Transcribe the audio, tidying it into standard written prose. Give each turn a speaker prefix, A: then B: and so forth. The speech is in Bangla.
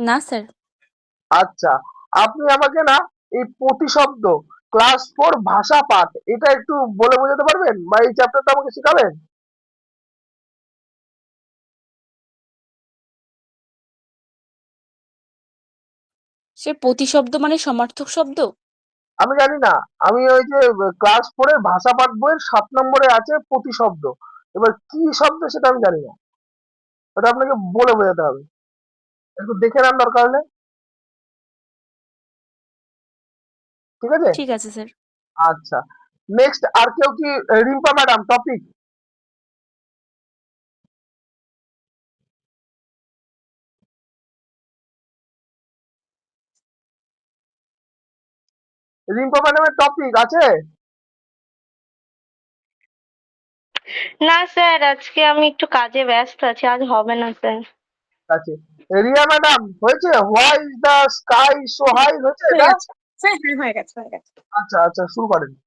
A: না স্যার।
B: আচ্ছা, আপনি আমাকে না এই প্রতিশব্দ ক্লাস 4 ভাষা পাঠ এটা একটু বলে বোঝাতে পারবেন বা এই চ্যাপ্টারটা আমাকে শেখাবেন?
A: সে প্রতিশব্দ মানে সমার্থক শব্দ?
B: আমি জানি না। আমি ওই যে ক্লাস 4 এর ভাষা পাঠ বইয়ের 7 নম্বরে আছে প্রতিশব্দ। এবার কি শব্দ সেটা আমি জানি না। ওটা আপনাকে বলে বোঝাতে হবে। একটু দেখে নেন দরকার হলে। ঠিক আছে?
A: ঠিক আছে স্যার।
B: আচ্ছা। নেক্সট আর কেউ কি রিম্পা ম্যাডাম টপিক? রিম্পা ম্যাডামের টপিক আছে?
C: না স্যার, আজকে আমি একটু কাজে ব্যস্ত আছি, আজ হবে না স্যার।
B: আছে। রিয়া ম্যাডাম হয়েছে? Why is the sky so high হয়েছে
D: হয়ে
B: এটা?
D: গেছে স্যার, হ্যাঁ হয়ে গেছে হয়ে গেছে।
B: আচ্ছা আচ্ছা শুরু করেন।